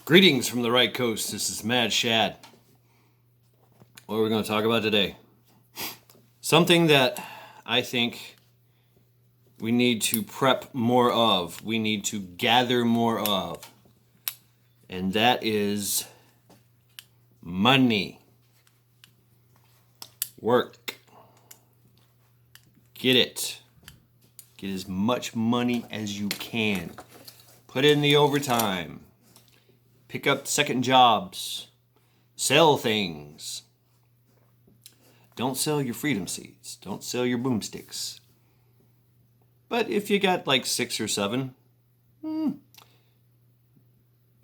Greetings from the right coast. This is Mad Shad. What are we going to talk about today? Something that I think we need to prep more of, we need to gather more of, and that is money. Work. Get it. Get as much money as you can. Put in the overtime. Pick up second jobs. Sell things. Don't sell your freedom seeds. Don't sell your boomsticks. But if you got like 6 or 7,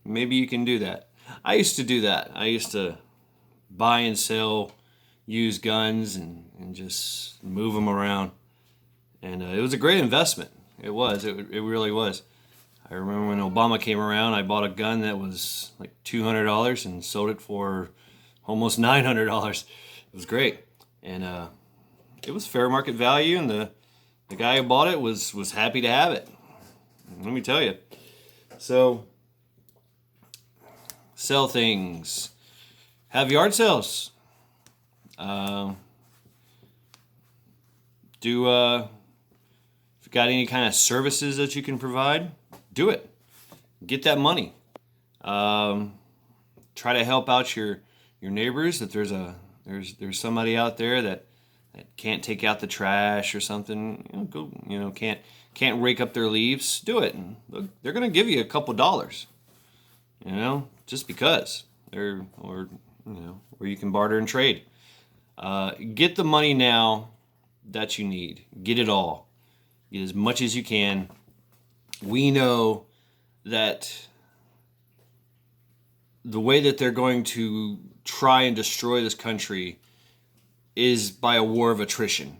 maybe you can do that. I used to do that. I used to buy and sell used guns and just move them around. And it was a great investment. It was. It really was. I remember when Obama came around, I bought a gun that was like $200 and sold it for almost $900. It was great. And it was fair market value, and the guy who bought it was happy to have it. Let me tell you. So, sell things. Have yard sales. If you've got any kind of services that you can provide, do it. Get that money. Try to help out your neighbors. If there's somebody out there that can't take out the trash or something, can't rake up their leaves, do it. And look, they're gonna give you a couple dollars, just because. Or you can barter and trade. Get the money now that you need. Get it all. Get as much as you can. We know that the way that they're going to try and destroy this country is by a war of attrition.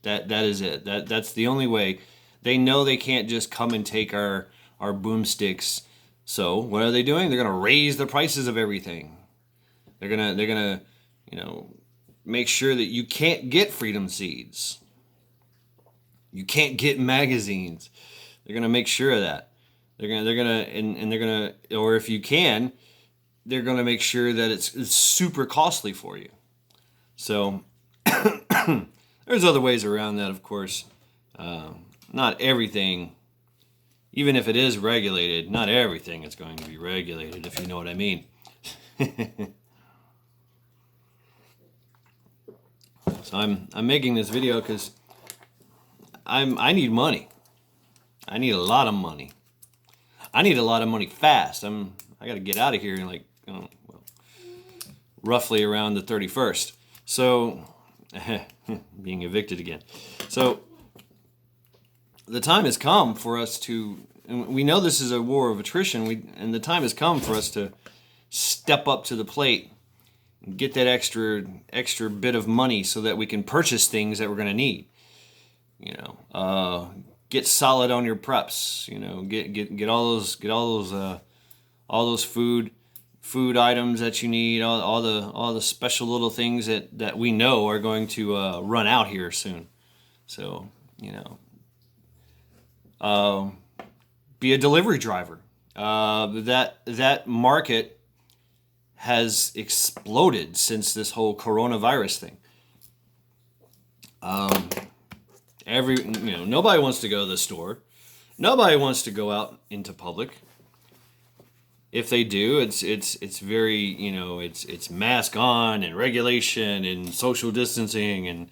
That is it. That's the only way. They know they can't just come and take our boomsticks. So what are they doing? They're going to raise the prices of everything. They're gonna make sure that you can't get freedom seeds. You can't get magazines. They're gonna make sure of that. They're gonna, or if you can, they're gonna make sure that it's super costly for you. So there's other ways around that, of course. Not everything, even if it is regulated, not everything is going to be regulated, if you know what I mean. So I'm making this video because I need money. I need a lot of money. I need a lot of money fast. I got to get out of here in roughly around the 31st. So, being evicted again. So, the time has come for us to, and we know this is a war of attrition, and the time has come for us to step up to the plate and get that extra bit of money so that we can purchase things that we're going to need. Get solid on your preps. Get all those food items that you need. All the special little things that we know are going to run out here soon. So be a delivery driver. That market has exploded since this whole coronavirus thing. Nobody wants to go to the store. Nobody wants to go out into public. If they do, it's very, it's mask on and regulation and social distancing, and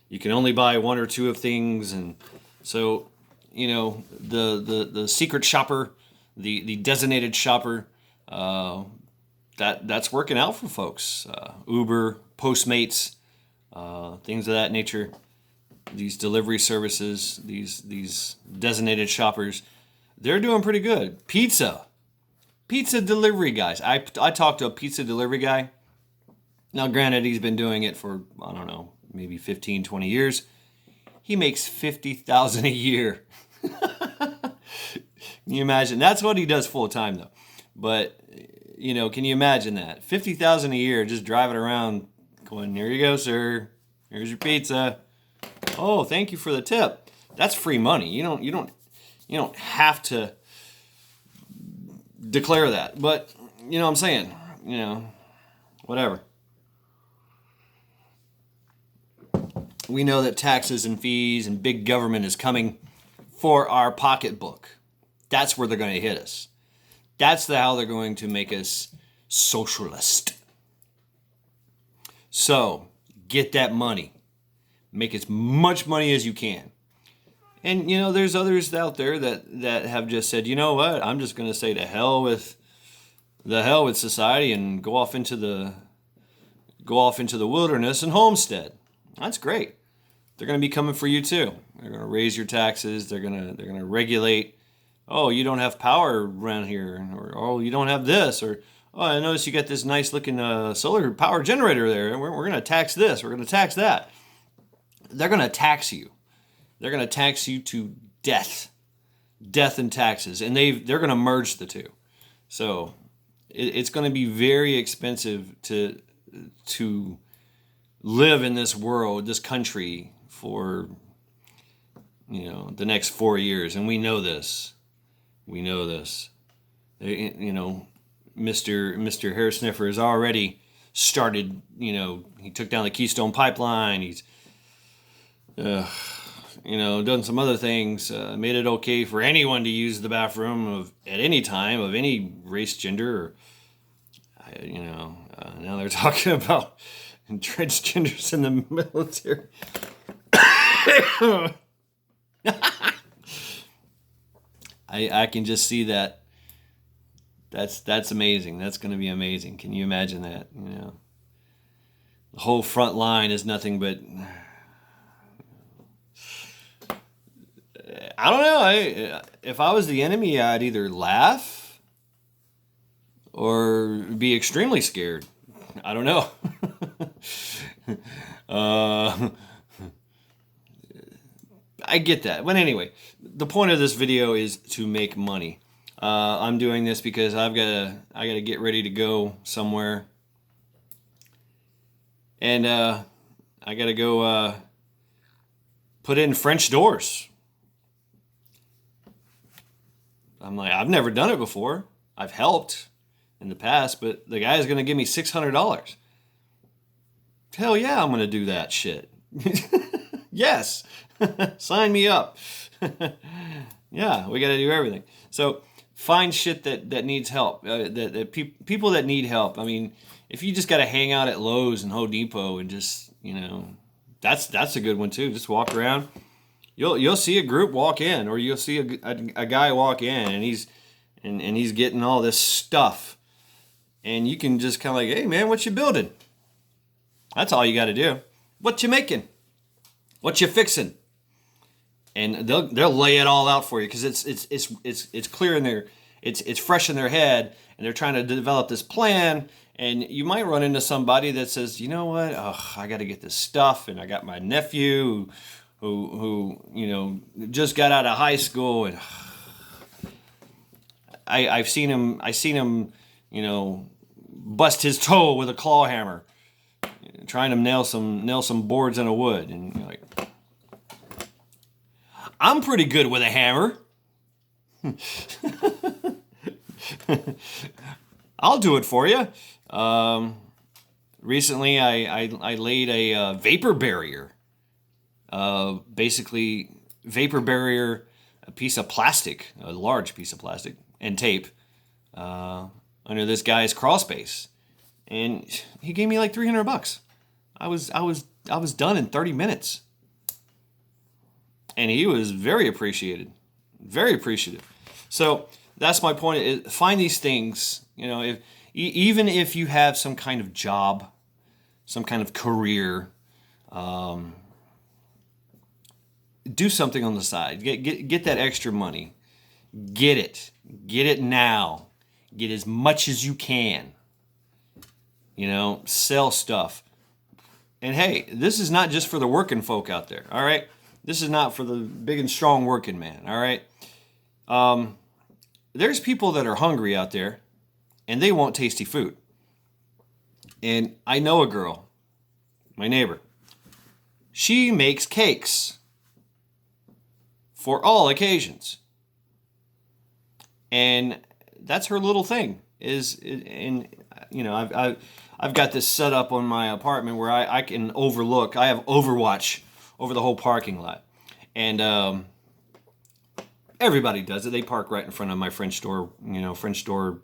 you can only buy one or two of things. And so, the secret shopper, the designated shopper, that's working out for folks. Uber, Postmates, things of that nature. These delivery services, these designated shoppers, they're doing pretty good. Pizza delivery guys. I talked to a pizza delivery guy. Now, granted, he's been doing it for, I don't know, maybe 15, 20 years. He makes $50,000 a year. Can you imagine? That's what he does full time, though. But, can you imagine that? $50,000 a year, just driving around going, here you go, sir. Here's your pizza. Oh, thank you for the tip. That's free money. You don't have to declare that. But, you know what I'm saying? Whatever. We know that taxes and fees and big government is coming for our pocketbook. That's where they're going to hit us. That's how they're going to make us socialist. So, get that money. Make as much money as you can. And, there's others out there that have just said, you know what, I'm just going to say to hell with society and go off into the wilderness and homestead. That's great. They're going to be coming for you too. They're going to raise your taxes. They're going to regulate. Oh, you don't have power around here, or oh, you don't have this, or oh, I noticed you got this nice looking solar power generator there. We're going to tax this. We're going to tax that. They're going to tax you. They're going to tax you to death and taxes, and they're going to merge the two. So it's going to be very expensive to live in this world, this country, for the next 4 years, and we know this. Mr. Hair Sniffer has already started. He took down the Keystone Pipeline. He's done some other things, made it okay for anyone to use the bathroom at any time of any race, gender, or, now they're talking about transgenders in the military. I can just see that. That's amazing. That's going to be amazing. Can you imagine that? The whole front line is nothing but, I don't know. If I was the enemy, I'd either laugh or be extremely scared. I don't know. I get that. But anyway, the point of this video is to make money. I'm doing this because I gotta get ready to go somewhere, and I gotta go put in French doors. I'm like, I've never done it before. I've helped in the past, but the guy's gonna give me $600. Hell yeah, I'm gonna do that shit. Yes. Sign me up. Yeah, we got to do everything. So find shit that needs help. People that need help. I mean, if you just got to hang out at Lowe's and Home Depot and just that's a good one too. Just walk around. You'll see a group walk in, or you'll see a guy walk in, and he's getting all this stuff, and you can just kind of like, hey man, what you building? That's all you got to do. What you making? What you fixing? And they'll lay it all out for you because it's clear in their it's fresh in their head, and they're trying to develop this plan. And you might run into somebody that says, you know what, I got to get this stuff, and I got my nephew who just got out of high school, and I've seen him bust his toe with a claw hammer, trying to nail some boards in a wood, and you're like, I'm pretty good with a hammer. I'll do it for you. Recently, I laid a vapor barrier. Basically, vapor barrier, a piece of plastic, a large piece of plastic, and tape under this guy's crawl space, and he gave me like $300. I was done in 30 minutes. And he was very appreciative. So that's my point. Is find these things. Even if you have some kind of job, some kind of career, do something on the side. Get that extra money. Get it now. Get as much as you can. Sell stuff. And hey, this is not just for the working folk out there. All right. This is not for the big and strong working man, all right? There's people that are hungry out there, and they want tasty food. And I know a girl, my neighbor. She makes cakes for all occasions. And that's her little thing. And I've got this set up on my apartment where I can overlook. I have Overwatch over the whole parking lot, and everybody does it. They park right in front of my French door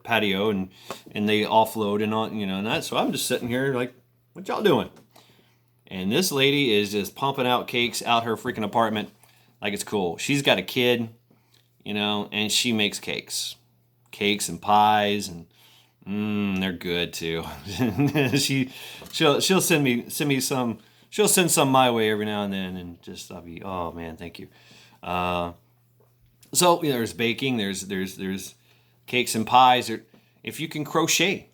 patio, and they offload and all, and that. So I'm just sitting here like, what y'all doing? And this lady is just pumping out cakes out her freaking apartment like it's cool. She's got a kid, and she makes cakes and pies, and they're good too. she'll send me some. She'll send some my way every now and then, and just I'll be, oh man, thank you. So there's baking, there's cakes and pies. If you can crochet,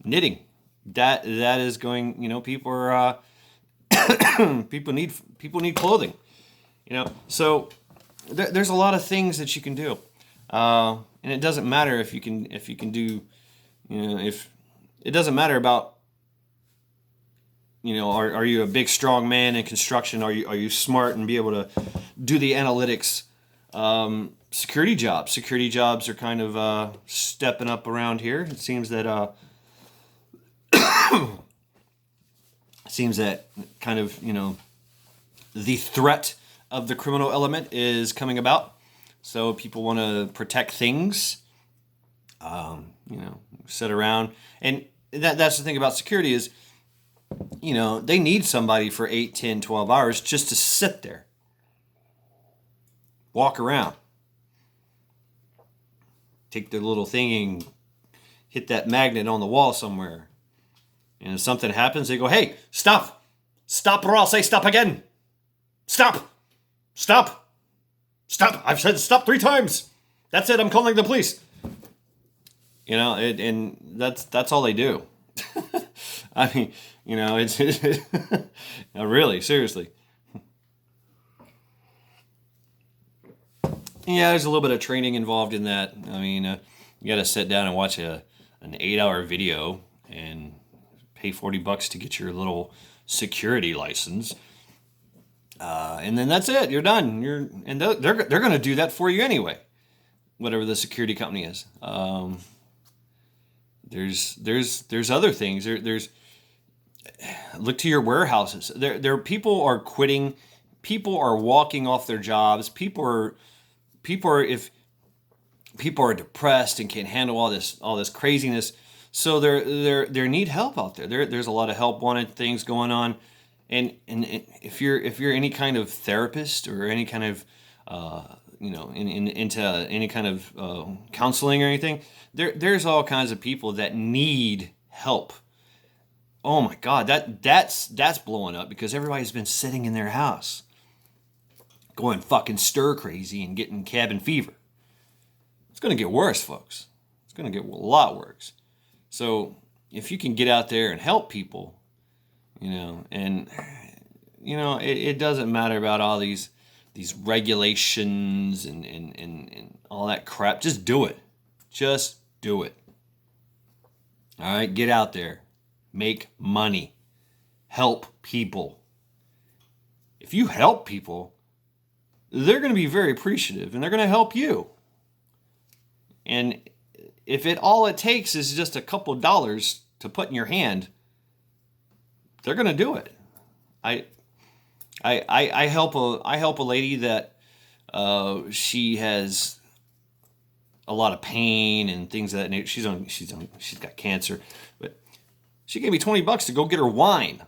knitting, that is going. People are people need clothing. So there's a lot of things that you can do, and it doesn't matter if you can do, if it doesn't matter about. Are you a big strong man in construction? Are you smart and be able to do the analytics? Security jobs are kind of stepping up around here. It seems that kind of the threat of the criminal element is coming about. So people want to protect things. Sit around, and that's the thing about security is. They need somebody for 8, 10, 12 hours just to sit there. Walk around. Take their little thing and hit that magnet on the wall somewhere. And if something happens, they go, hey, stop. Stop or I'll say stop again. Stop. Stop. Stop. I've said stop 3 times. That's it. I'm calling the police. And that's all they do. I mean, it's really, seriously. Yeah, there's a little bit of training involved in that. I mean, you got to sit down and watch an 8-hour video and pay $40 to get your little security license. And then that's it. You're done. They're going to do that for you anyway, whatever the security company is. There's other things. There's look to your warehouses. There people are quitting. People are walking off their jobs. People are depressed and can't handle all this craziness. So there need help out there. There's a lot of help wanted things going on. And if you're any kind of therapist or any kind of into any kind of counseling or anything, there's all kinds of people that need help. Oh my God, that's blowing up because everybody's been sitting in their house, going fucking stir crazy and getting cabin fever. It's gonna get worse, folks. It's gonna get a lot worse. So if you can get out there and help people, and it doesn't matter about all these regulations and all that crap. Just do it. Just do it. All right, get out there. Make money. Help people. If you help people, they're going to be very appreciative and they're going to help you. And if all it takes is just a couple of dollars to put in your hand, they're going to do it. I help a lady that she has a lot of pain and things of that nature. She's got cancer, but she gave me $20 to go get her wine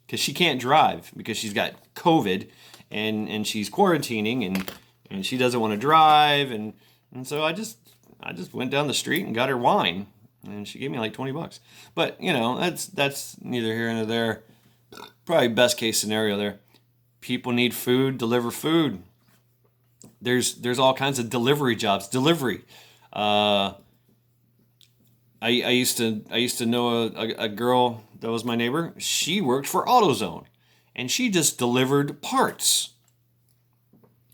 because she can't drive because she's got COVID and she's quarantining and she doesn't want to drive and so I just went down the street and got her wine and she gave me like $20. But that's neither here nor there. Probably best case scenario there. People need food, deliver food. There's all kinds of delivery jobs. Delivery. I used to know a girl that was my neighbor. She worked for AutoZone, and she just delivered parts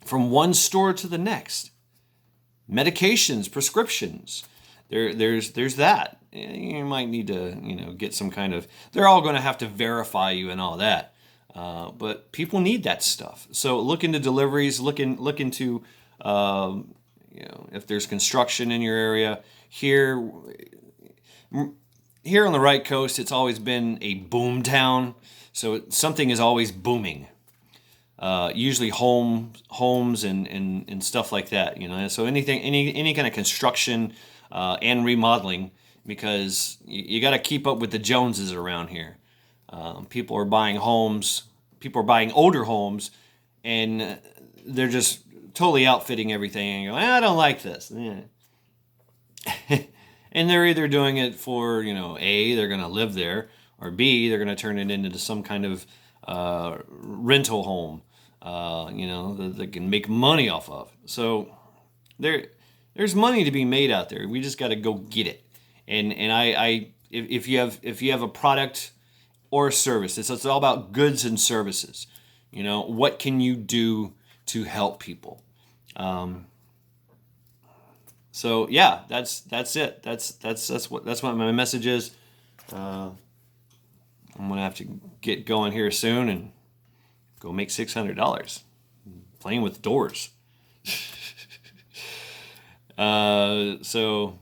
from one store to the next. Medications, prescriptions. There's that. You might need to get some kind of. They're all going to have to verify you and all that. But people need that stuff. So look into deliveries. Look into if there's construction in your area. Here on the right coast, it's always been a boom town, so something is always booming. Usually homes and stuff like that. So any kind of construction and remodeling, because you got to keep up with the Joneses around here. People are buying homes. People are buying older homes, and they're just totally outfitting everything and going, I don't like this. And they're either doing it for, A, they're going to live there, or B, they're going to turn it into some kind of rental home, that they can make money off of. So there's money to be made out there. We just got to go get it. And if you have a product or a service, it's all about goods and services. What can you do to help people? So yeah, that's it. That's what my message is. I'm gonna have to get going here soon and go make $600 playing with doors. So,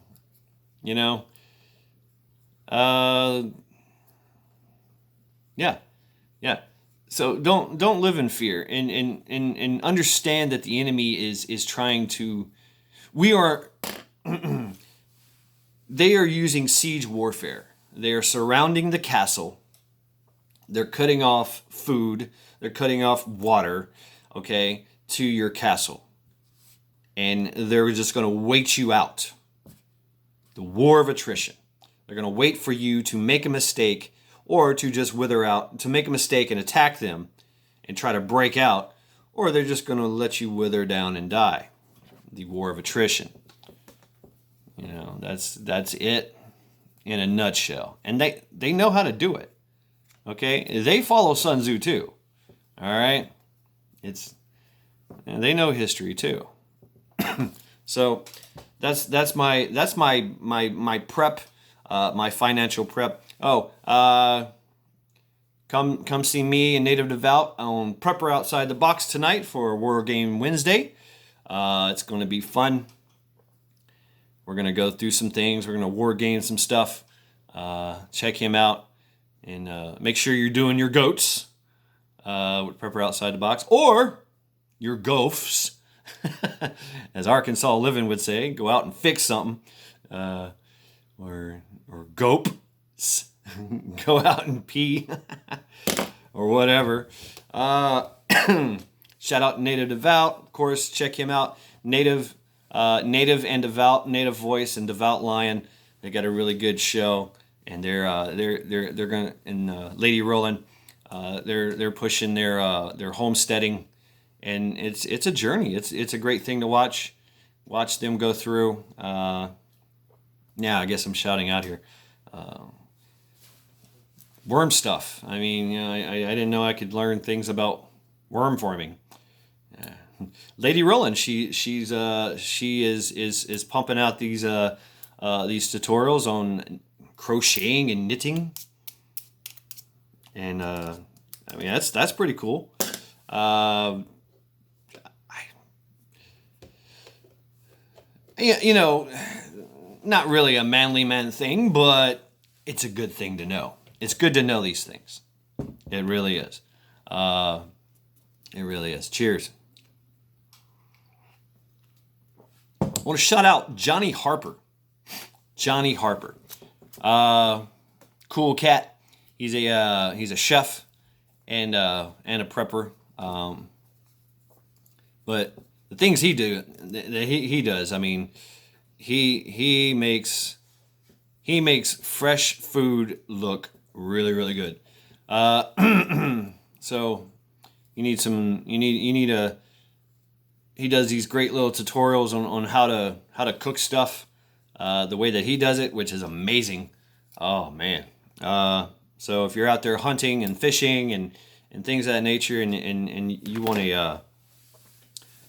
yeah. So don't live in fear, and understand that the enemy is trying to. They are using siege warfare. They are surrounding the castle. They're cutting off food. They're cutting off water, okay, to your castle. And they're just going to wait you out. The war of attrition. They're going to wait for you to make a mistake, or to just wither out, to make a mistake and attack them and try to break out, or they're just going to let you wither down and die. The war of attrition. That's it in a nutshell. And they know how to do it. Okay? They follow Sun Tzu too. All right? They know history too. So that's my prep, my financial prep. Come see me and Native Devout on Prepper Outside the Box tonight for War Game Wednesday. It's going to be fun. We're going to go through some things. We're going to war game some stuff. Check him out. And make sure you're doing your goats with Prepper Outside the Box. Or your goafs. As Arkansas Living would say. Go out and fix something. Or gope. Go out and pee. Or whatever. Shout out Native Devout. Of course, check him out. Native and Devout, Native Voice and Devout Lion. They got a really good show, and they're gonna, and Lady Roland, they're pushing their homesteading, and it's a journey. It's a great thing to watch them go through. I guess I'm shouting out here. Worm stuff. I mean, I didn't know I could learn things about worm forming. Lady Roland, she is pumping out these tutorials on crocheting and knitting, and that's pretty cool. Not really a manly man thing, but it's a good thing to know. It's good to know these things. It really is. It really is. Cheers. I want to shout out Johnny Harper. Johnny Harper. Cool cat. He's a chef and a prepper. But the things he does, I mean, he makes fresh food look really, really good. So he does these great little tutorials on how to cook stuff the way that he does it, which is amazing. Oh man. So if you're out there hunting and fishing and things of that nature, and you want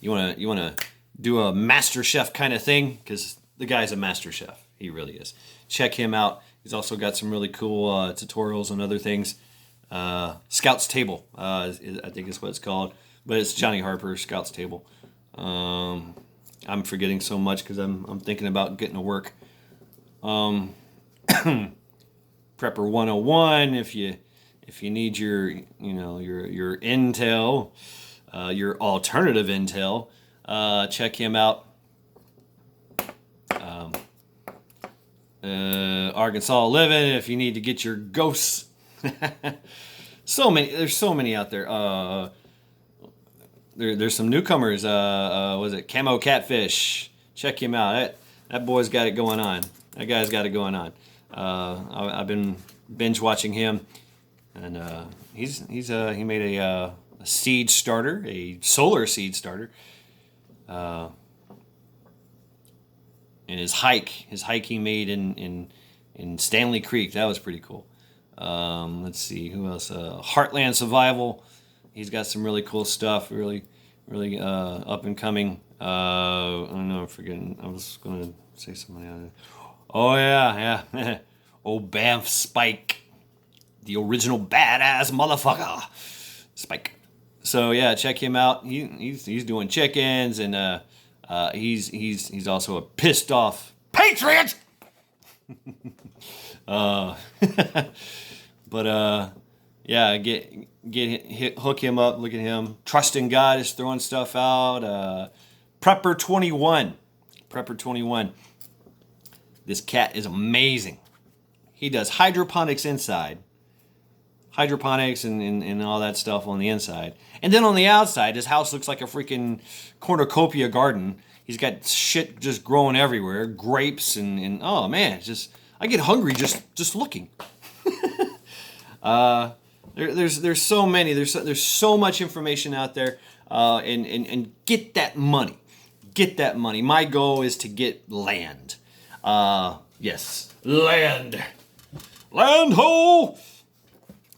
to do a master chef kind of thing, because the guy's a master chef. He really is. Check him out. He's also got some really cool tutorials on other things. Scout's Table, I think is what it's called, but it's Johnny Harper Scout's Table. I'm forgetting so much because I'm thinking about getting to work. Prepper 101. If you need your intel, your alternative intel, check him out. Arkansas Living. If you need to get your ghosts, there's so many out there. There's some newcomers. Was it Camo Catfish? Check him out. That boy's got it going on. That guy's got it going on. I've been binge watching him, and he made a seed starter, a solar seed starter. And his hike he made in Stanley Creek, that was pretty cool. Let's see who else. Heartland Survival. He's got some really cool stuff. Really up and coming. I don't know. I'm forgetting. I was gonna say somebody on it. Oh yeah. Old Banff Spike, the original badass motherfucker, Spike. So yeah, check him out. He's doing chickens, and he's also a pissed off patriot. uh, but yeah, hook him up. Look at him. Trust in God is throwing stuff out. Prepper 21. This cat is amazing. He does hydroponics inside. Hydroponics and all that stuff on the inside. And then on the outside, his house looks like a freaking cornucopia garden. He's got shit just growing everywhere. Grapes and oh man, I get hungry just looking. There's so many. There's so much information out there. And get that money. Get that money. My goal is to get land. Yes. Land ho!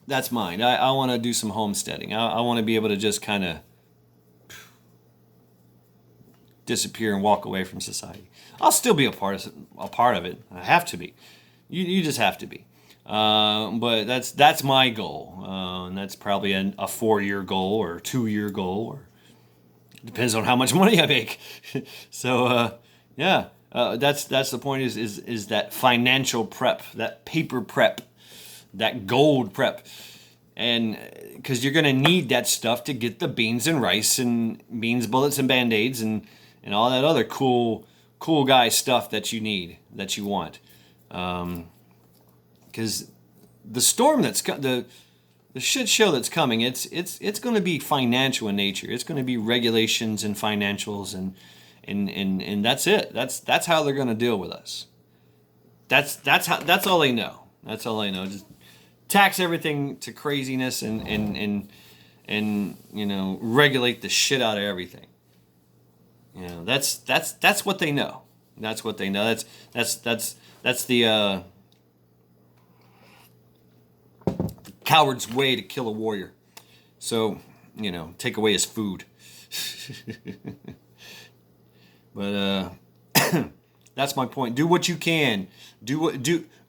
That's mine. I want to do some homesteading. I want to be able to just kind of disappear and walk away from society. I'll still be a part of it. I have to be. You just have to be. But that's my goal. And that's probably a 4-year goal or 2-year goal, or depends on how much money I make. So yeah. That's the point is that financial prep, that paper prep, that gold prep. And because you're going to need that stuff to get the beans and rice and beans, bullets, and Band-Aids and all that other cool guy stuff that you need, that you want. Because the storm the shit show that's coming, it's going to be financial in nature. It's going to be regulations and financials and that's it. That's how they're going to deal with us. That's all they know. That's all they know. Just tax everything to craziness and regulate the shit out of everything. That's what they know. That's what they know. That's the coward's way to kill a warrior. So, take away his food. But that's my point. Do what you can.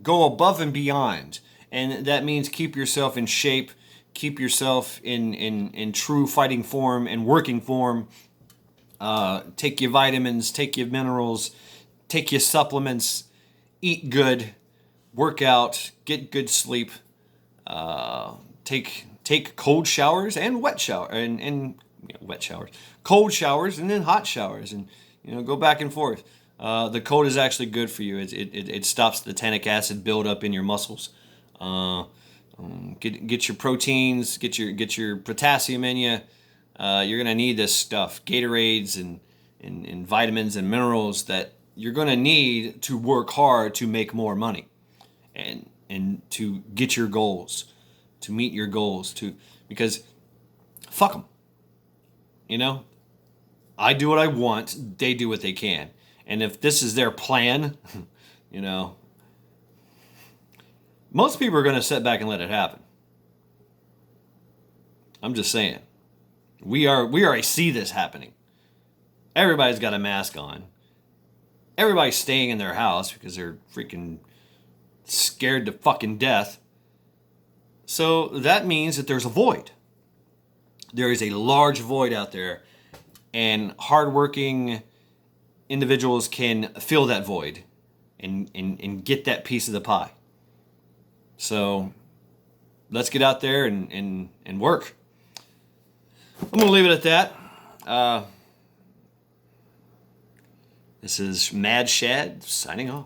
Go above and beyond. And that means keep yourself in shape, keep yourself in true fighting form and working form. Take your vitamins, take your minerals, take your supplements, eat good, work out, get good sleep, take cold showers and wet shower and wet showers, cold showers and then hot showers, and go back and forth. The cold is actually good for you. It stops the tannic acid buildup in your muscles. Get your proteins, get your potassium in you. You're gonna need this stuff, Gatorades and vitamins and minerals that you're gonna need to work hard to make more money, and to get your goals, to meet your goals, because fuck them. I do what I want. They do what they can. And if this is their plan, most people are going to sit back and let it happen. I'm just saying. We already see this happening. Everybody's got a mask on. Everybody's staying in their house because they're freaking scared to fucking death. So that means that there's a void. There is a large void out there. And hardworking, individuals can fill that void and get that piece of the pie. So let's get out there and work. I'm going to leave it at that. This is Mad Shad signing off.